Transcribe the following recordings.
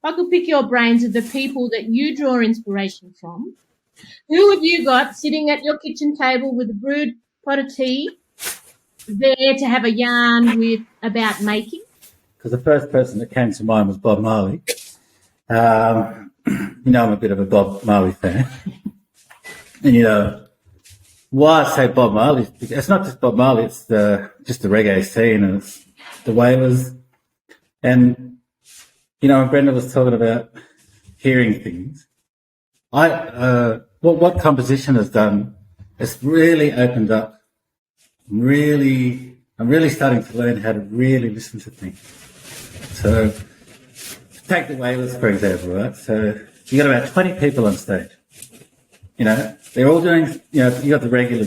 I could pick your brains of the people that you draw inspiration from, who have you got sitting at your kitchen table with a brewed pot of tea there to have a yarn with about making? Because the first person that came to mind was Bob Marley. You know, I'm a bit of a Bob Marley fan. And, you know, why I say Bob Marley, it's not just Bob Marley, it's just the reggae scene and it's the Wailers. And, you know, when Brenda was talking about hearing things, what composition has done, it's really opened up. I'm really starting to learn how to really listen to things. So, take the Wailers, for example, right? So, you got about 20 people on stage. You know, they're all doing, you know, you got the regular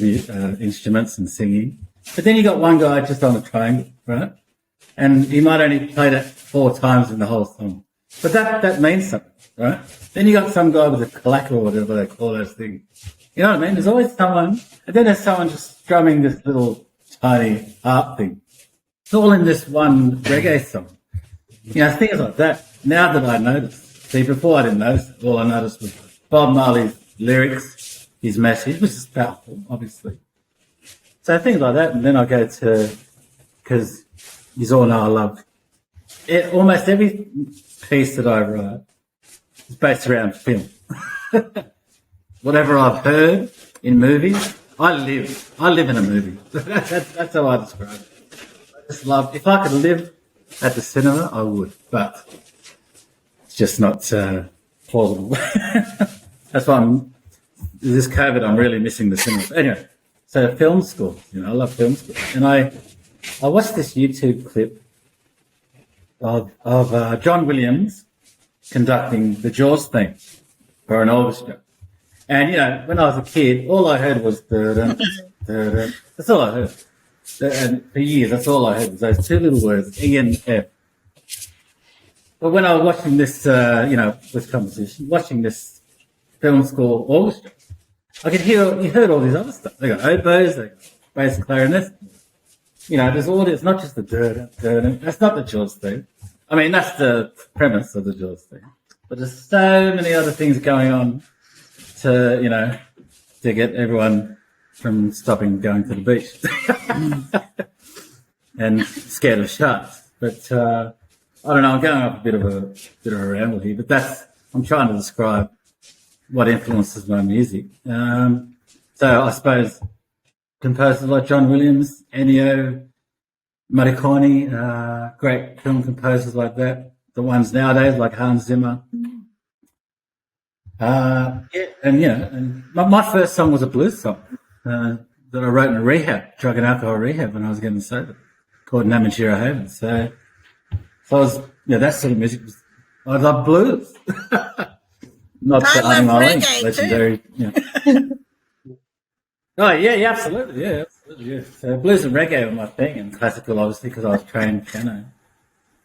instruments and singing, but then you got one guy just on a triangle, right? And he might only play that 4 times in the whole song. But that means something, right? Then you got some guy with a clacker or whatever they call those things. You know what I mean? There's always someone, and then there's someone just strumming this little tiny harp thing. It's all in this one reggae song. You know, things like that. Now that I notice, see, before I didn't notice it, all I noticed was Bob Marley's lyrics, his message, which is powerful, obviously. So things like that, and then I go to, because you all know I love it, almost every piece that I write is based around film. Whatever I've heard in movies, I live in a movie. That's how I describe it. I just love, if I could live at the cinema, I would, but it's just not plausible. That's why this COVID, I'm really missing the cinema. Anyway, so film school, you know, I love film school. And I watched this YouTube clip of John Williams conducting the Jaws theme for an orchestra. And, you know, when I was a kid, all I heard was da-dum, da-dum. That's all I heard. And for years, that's all I heard was those 2 little words, E and F. But when I was watching this, you know, this composition, watching this film school orchestra, I could hear, you heard all this other stuff. They got oboes, they got bass clarinets. You know, there's all this, not just the da-dum. That's not the Jaws thing. I mean, that's the premise of the Jaws thing. But there's so many other things going on to, you know, to get everyone from stopping going to the beach and scared of sharks. But I don't know. I'm going off a bit of a ramble here, but I'm trying to describe what influences my music. So I suppose composers like John Williams, Ennio, Morricone, great film composers like that. The ones nowadays like Hans Zimmer. Yeah, and you know, and my first song was a blues song that I wrote in a rehab, drug and alcohol rehab, when I was getting sober, called Namatjira Haven. So I was, you know, that sort of music. I love blues, not the Marlene legendary. You know. Oh yeah, absolutely, yeah. So blues and reggae were my thing, and classical, obviously, because I was trained piano.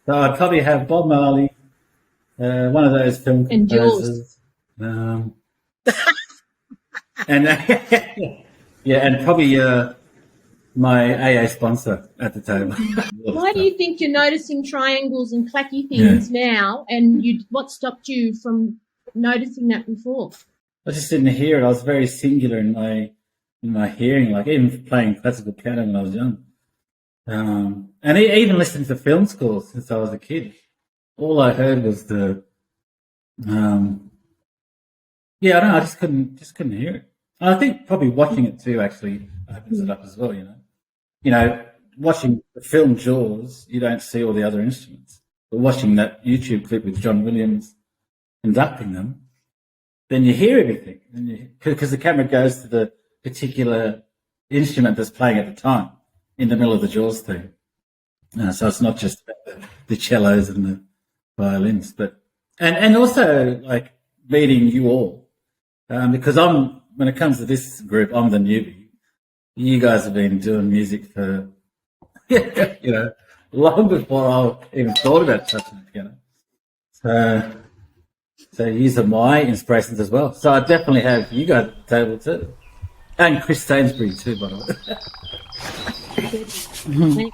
So I'd probably have Bob Marley, one of those film composers. And yeah, and probably my AA sponsor at the table. Why do you think you're noticing triangles and clacky things now, and what stopped you from noticing that before? I just didn't hear it. I was very singular in my hearing, like even playing classical piano when I was young. And even listening to film scores since I was a kid. All I heard was the yeah, I don't know, I just couldn't hear it. And I think probably watching it too actually opens it up as well, you know. You know, watching the film Jaws, you don't see all the other instruments. But watching that YouTube clip with John Williams conducting them, then you hear everything. Because the camera goes to the particular instrument that's playing at the time in the middle of the Jaws theme. So it's not just about the cellos and the violins, but and also like meeting you all. Because when it comes to this group, I'm the newbie. You guys have been doing music for, you know, long before I even thought about touching the piano. So these are my inspirations as well. So I definitely have you guys at the table too. And Chris Sainsbury too, by the way.